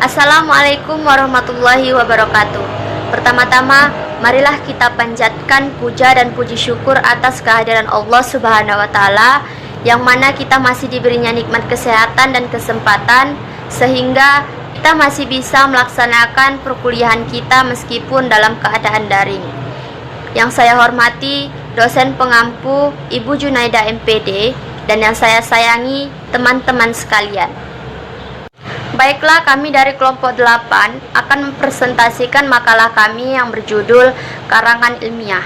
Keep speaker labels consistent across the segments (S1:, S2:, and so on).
S1: Assalamualaikum warahmatullahi wabarakatuh. Pertama-tama, marilah kita panjatkan puja dan puji syukur atas kehadiran Allah Subhanahu wa Ta'ala, yang mana kita masih diberinya nikmat kesehatan dan kesempatan sehingga kita masih bisa melaksanakan perkuliahan kita meskipun dalam keadaan daring. Yang saya hormati dosen pengampu Ibu Junaida MPD, dan yang saya sayangi teman-teman sekalian. Baiklah, kami dari kelompok 8 akan mempresentasikan makalah kami yang berjudul Karangan Ilmiah.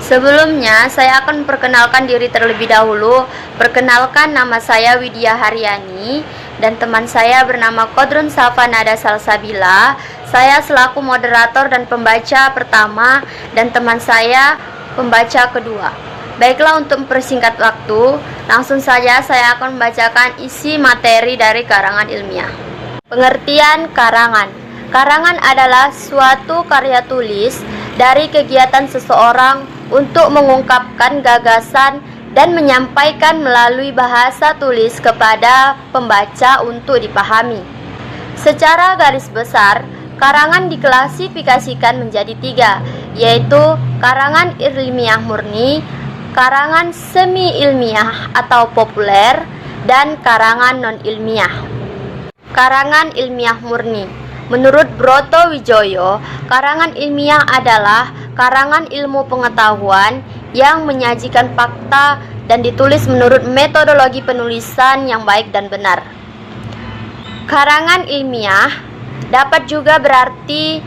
S1: Sebelumnya, saya akan memperkenalkan diri terlebih dahulu. Perkenalkan, nama saya Widya Haryani dan teman saya bernama Qadrun Safanada Salsabila. Saya selaku moderator dan pembaca pertama dan teman saya pembaca kedua. Baiklah, untuk mempersingkat waktu, langsung saja saya akan membacakan isi materi dari karangan ilmiah. Pengertian karangan. Karangan adalah suatu karya tulis dari kegiatan seseorang untuk mengungkapkan gagasan dan menyampaikan melalui bahasa tulis kepada pembaca untuk dipahami. Secara garis besar, karangan diklasifikasikan menjadi 3, yaitu karangan ilmiah murni, karangan semi-ilmiah atau populer, dan karangan non-ilmiah. Karangan ilmiah murni. Menurut Broto Wijoyo, karangan ilmiah adalah karangan ilmu pengetahuan yang menyajikan fakta dan ditulis menurut metodologi penulisan yang baik dan benar. Karangan ilmiah dapat juga berarti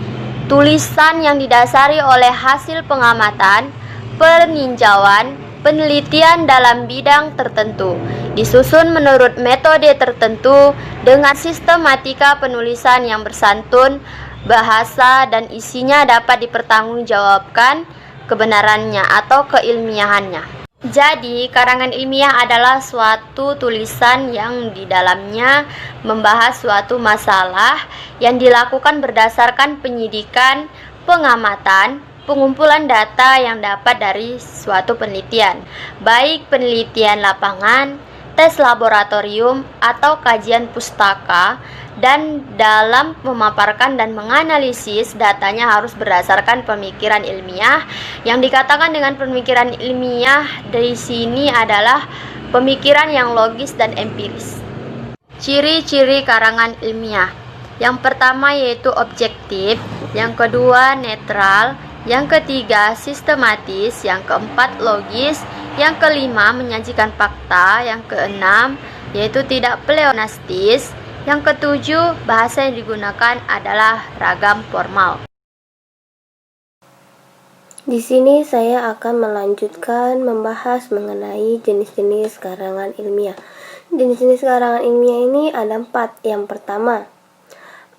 S1: tulisan yang didasari oleh hasil pengamatan, peninjauan, penelitian dalam bidang tertentu, disusun menurut metode tertentu dengan sistematika penulisan yang bersantun, bahasa dan isinya dapat dipertanggungjawabkan kebenarannya atau keilmiahannya. Jadi, karangan ilmiah adalah suatu tulisan yang di dalamnya membahas suatu masalah yang dilakukan berdasarkan penyidikan, pengamatan, pengumpulan data yang dapat dari suatu penelitian, baik penelitian lapangan, tes laboratorium, atau kajian pustaka, dan dalam memaparkan dan menganalisis datanya harus berdasarkan pemikiran ilmiah. Yang dikatakan dengan pemikiran ilmiah dari sini adalah pemikiran yang logis dan empiris. Ciri-ciri karangan ilmiah. Yang pertama yaitu objektif, yang kedua netral, yang ketiga sistematis, yang keempat logis, yang kelima menyajikan fakta, yang keenam yaitu tidak pleonastis, yang ketujuh bahasa yang digunakan adalah ragam formal.
S2: Di sini saya akan melanjutkan membahas mengenai jenis-jenis karangan ilmiah. Jenis-jenis karangan ilmiah ini ada 4. Yang pertama,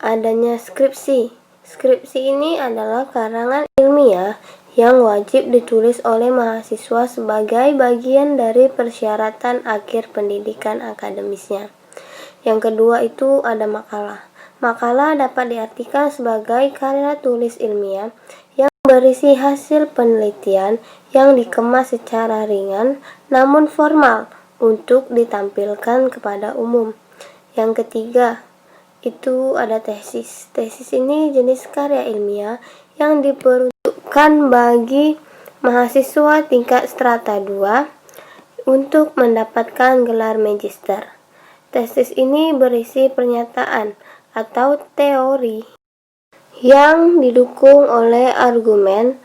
S2: adanya skripsi. Skripsi ini adalah karangan ilmiah yang wajib ditulis oleh mahasiswa sebagai bagian dari persyaratan akhir pendidikan akademisnya. Yang kedua itu ada makalah. Makalah dapat diartikan sebagai karya tulis ilmiah yang berisi hasil penelitian yang dikemas secara ringan namun formal untuk ditampilkan kepada umum. Yang ketiga itu ada tesis. Tesis ini jenis karya ilmiah yang diperuntukkan bagi mahasiswa tingkat strata 2 untuk mendapatkan gelar magister. Tesis ini berisi pernyataan atau teori yang didukung oleh argumen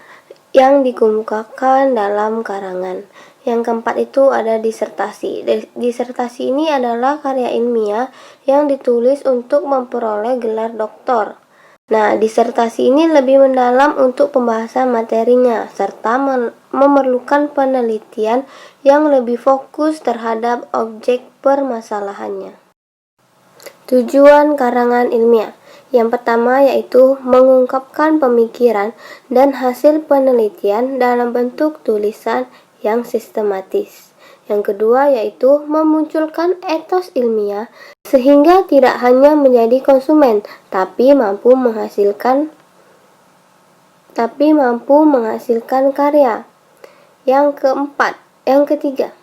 S2: yang dikemukakan dalam karangan. Yang keempat itu ada disertasi. Disertasi ini adalah karya ilmiah yang ditulis untuk memperoleh gelar doktor. Nah, disertasi ini lebih mendalam untuk pembahasan materinya serta memerlukan penelitian yang lebih fokus terhadap objek permasalahannya. Tujuan karangan ilmiah. Yang pertama yaitu mengungkapkan pemikiran dan hasil penelitian dalam bentuk tulisan yang sistematis. Yang kedua yaitu memunculkan etos ilmiah sehingga tidak hanya menjadi konsumen tapi mampu menghasilkan karya. Yang ketiga,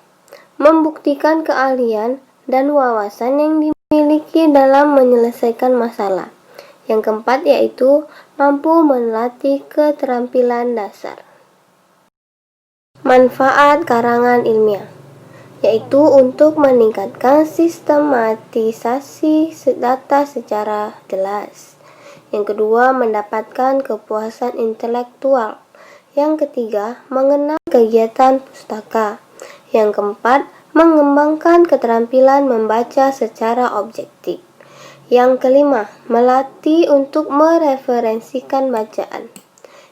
S2: membuktikan keahlian dan wawasan yang dimiliki memiliki dalam menyelesaikan masalah. Yang keempat yaitu mampu melatih keterampilan dasar. Manfaat karangan ilmiah yaitu untuk meningkatkan sistematisasi data secara jelas. Yang kedua, mendapatkan kepuasan intelektual. Yang ketiga, mengenal kegiatan pustaka. Yang keempat, mengembangkan keterampilan membaca secara objektif. Yang kelima, melatih untuk mereferensikan bacaan.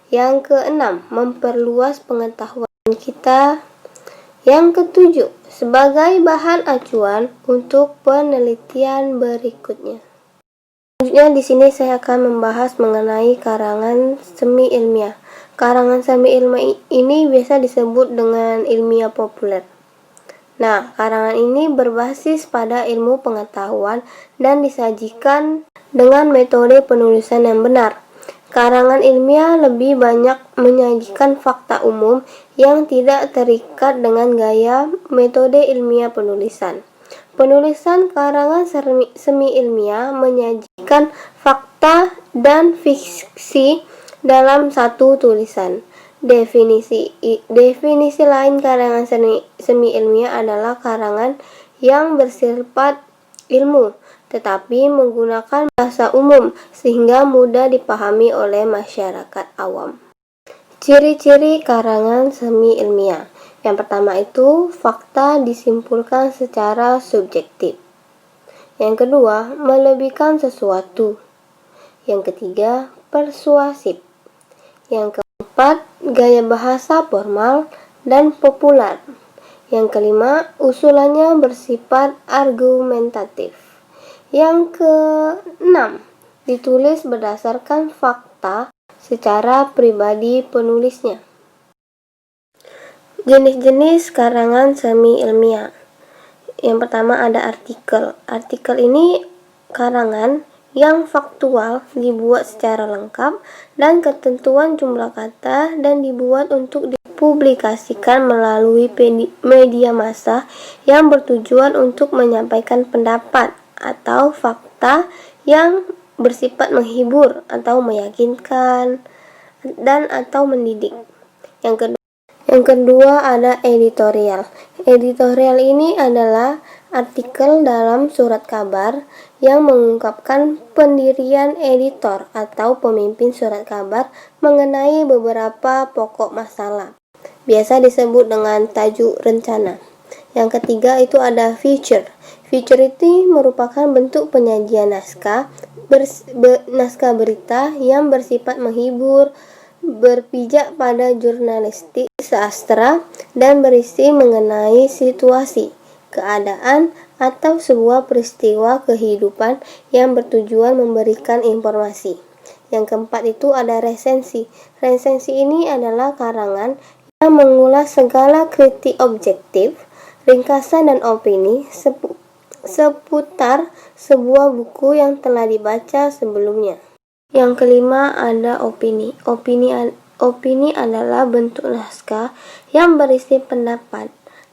S2: Yang keenam, memperluas pengetahuan kita. Yang ketujuh, sebagai bahan acuan untuk penelitian berikutnya. Selanjutnya di sini saya akan membahas mengenai karangan semi ilmiah. Karangan semi ilmiah ini biasa disebut dengan ilmiah populer. Nah, karangan ini berbasis pada ilmu pengetahuan dan disajikan dengan metode penulisan yang benar. Karangan ilmiah lebih banyak menyajikan fakta umum yang tidak terikat dengan gaya metode ilmiah penulisan. Penulisan karangan semi ilmiah menyajikan fakta dan fiksi dalam satu tulisan. Definisi lain karangan semi ilmiah adalah karangan yang bersifat ilmu tetapi menggunakan bahasa umum sehingga mudah dipahami oleh masyarakat awam. Ciri-ciri karangan semi ilmiah. Yang pertama itu fakta disimpulkan secara subjektif. Yang kedua, melebihkan sesuatu. Yang ketiga, persuasif. Yang keempat, gaya bahasa formal dan populer. Yang kelima, usulannya bersifat argumentatif. Yang keenam, ditulis berdasarkan fakta secara pribadi penulisnya. Jenis-jenis karangan semi ilmiah. Yang pertama ada artikel. Artikel ini karangan yang faktual, dibuat secara lengkap dan ketentuan jumlah kata dan dibuat untuk dipublikasikan melalui media massa yang bertujuan untuk menyampaikan pendapat atau fakta yang bersifat menghibur atau meyakinkan dan atau mendidik. Yang kedua ada editorial. Editorial ini adalah artikel dalam surat kabar yang mengungkapkan pendirian editor atau pemimpin surat kabar mengenai beberapa pokok masalah. Biasa disebut dengan tajuk rencana. Yang ketiga itu ada feature. Feature itu merupakan bentuk penyajian naskah berita yang bersifat menghibur, berpijak pada jurnalistik sastra dan berisi mengenai situasi, keadaan, atau sebuah peristiwa kehidupan yang bertujuan memberikan informasi. Yang keempat itu ada resensi. Resensi ini adalah karangan yang mengulas segala kritik objektif, ringkasan dan opini seputar sebuah buku yang telah dibaca sebelumnya. Yang kelima ada opini. Opini adalah bentuk naskah yang berisi pendapat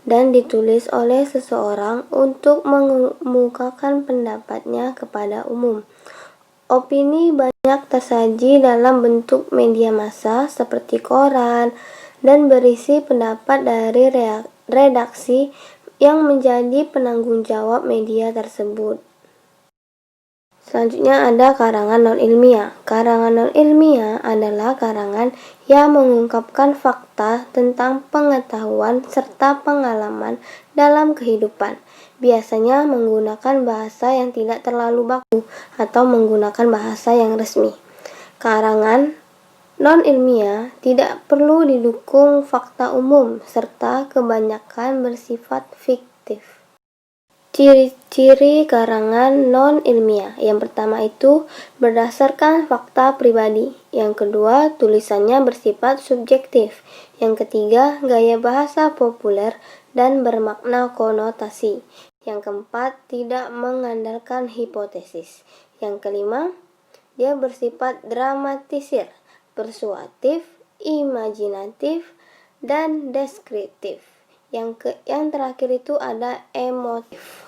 S2: dan ditulis oleh seseorang untuk mengemukakan pendapatnya kepada umum. Opini banyak tersaji dalam bentuk media massa seperti koran dan berisi pendapat dari redaksi yang menjadi penanggung jawab media tersebut. Selanjutnya ada karangan non-ilmiah. Karangan non-ilmiah adalah karangan yang mengungkapkan fakta tentang pengetahuan serta pengalaman dalam kehidupan. Biasanya menggunakan bahasa yang tidak terlalu baku atau menggunakan bahasa yang resmi. Karangan non-ilmiah tidak perlu didukung fakta umum serta kebanyakan bersifat fiktif. Ciri-ciri karangan non-ilmiah. Yang pertama itu berdasarkan fakta pribadi. Yang kedua, tulisannya bersifat subjektif. Yang ketiga, gaya bahasa populer dan bermakna konotasi. Yang keempat, tidak mengandalkan hipotesis. Yang kelima, dia bersifat dramatisir, persuasif, imajinatif, dan deskriptif. Yang terakhir itu ada emotif.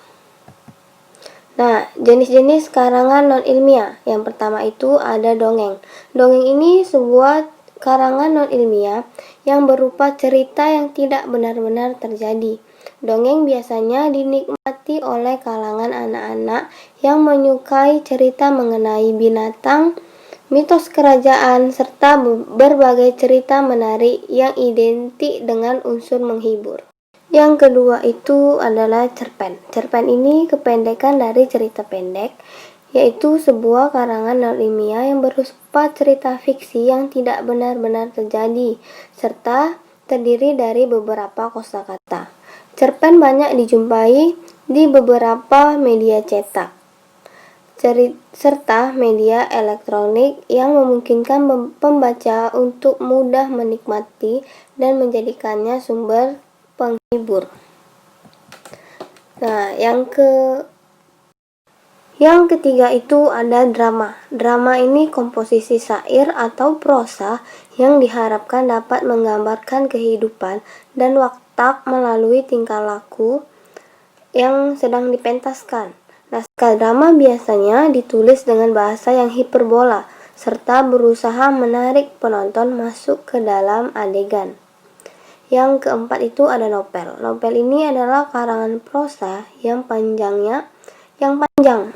S2: Nah, jenis-jenis karangan non-ilmiah. Yang pertama itu ada dongeng. Dongeng ini sebuah karangan non-ilmiah yang berupa cerita yang tidak benar-benar terjadi. Dongeng biasanya dinikmati oleh kalangan anak-anak yang menyukai cerita mengenai binatang, mitos kerajaan, serta berbagai cerita menarik yang identik dengan unsur menghibur. Yang kedua itu adalah cerpen. Cerpen ini kependekan dari cerita pendek, yaitu sebuah karangan non-ilmiah yang berupa cerita fiksi yang tidak benar-benar terjadi, serta terdiri dari beberapa kosakata. Cerpen banyak dijumpai di beberapa media cetak, serta media elektronik yang memungkinkan pembaca untuk mudah menikmati dan menjadikannya sumber penghibur. Nah, yang ketiga itu ada drama. Drama ini komposisi syair atau prosa yang diharapkan dapat menggambarkan kehidupan dan watak melalui tingkah laku yang sedang dipentaskan. Naskah drama biasanya ditulis dengan bahasa yang hiperbola serta berusaha menarik penonton masuk ke dalam adegan. Yang keempat itu ada novel. Novel ini adalah karangan prosa yang panjang,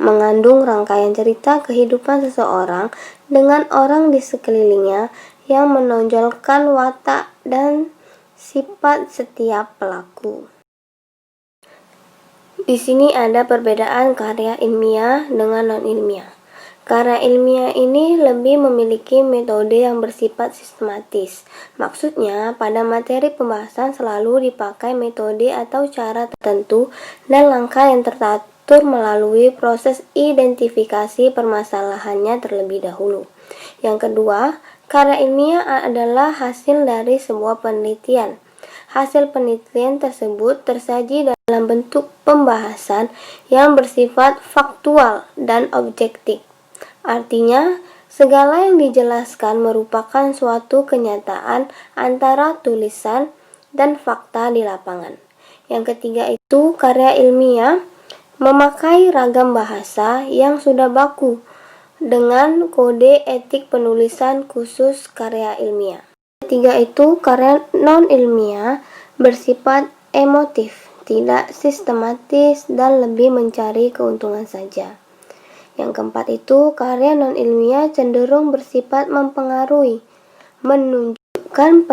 S2: mengandung rangkaian cerita kehidupan seseorang dengan orang di sekelilingnya yang menonjolkan watak dan sifat setiap pelaku. Di sini ada perbedaan karya ilmiah dengan non-ilmiah. Karya ilmiah ini lebih memiliki metode yang bersifat sistematis. Maksudnya, pada materi pembahasan selalu dipakai metode atau cara tertentu dan langkah yang teratur melalui proses identifikasi permasalahannya terlebih dahulu. Yang kedua, karya ilmiah adalah hasil dari sebuah penelitian. Hasil penelitian tersebut tersaji dalam bentuk pembahasan yang bersifat faktual dan objektif. Artinya, segala yang dijelaskan merupakan suatu kenyataan antara tulisan dan fakta di lapangan. Yang ketiga itu karya ilmiah memakai ragam bahasa yang sudah baku dengan kode etik penulisan khusus karya ilmiah. Ketiga itu karya non-ilmiah bersifat emotif, tidak sistematis dan lebih mencari keuntungan saja. Yang keempat itu karya non-ilmiah cenderung bersifat mempengaruhi, menunjukkan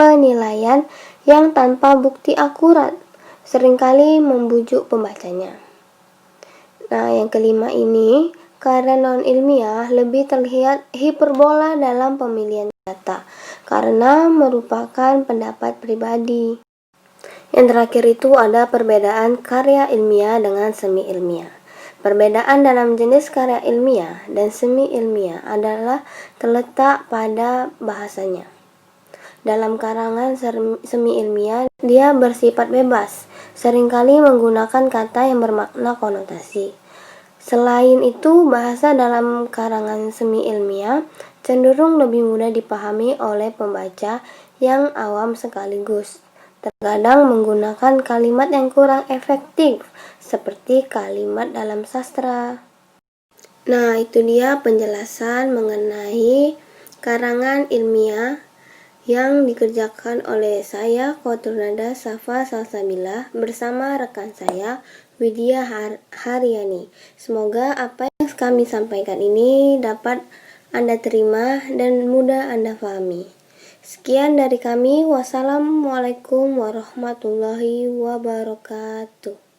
S2: penilaian yang tanpa bukti akurat, seringkali membujuk pembacanya. Nah, yang kelima ini, karya non-ilmiah lebih terlihat hiperbola dalam pemilihan data, karena merupakan pendapat pribadi. Yang terakhir itu ada perbedaan karya ilmiah dengan semi ilmiah. Perbedaan dalam jenis karya ilmiah dan semi ilmiah adalah terletak pada bahasanya. Dalam karangan semi ilmiah, dia bersifat bebas, seringkali menggunakan kata yang bermakna konotasi. Selain itu, bahasa dalam karangan semi ilmiah cenderung lebih mudah dipahami oleh pembaca yang awam sekaligus. Terkadang menggunakan kalimat yang kurang efektif, seperti kalimat dalam sastra. Nah, itu dia penjelasan mengenai karangan ilmiah yang dikerjakan oleh saya, Qoturnada Safa Salsabila, bersama rekan saya, Widya Haryani. Semoga apa yang kami sampaikan ini dapat Anda terima dan mudah Anda pahami. Sekian dari kami. Wassalamualaikum warahmatullahi wabarakatuh.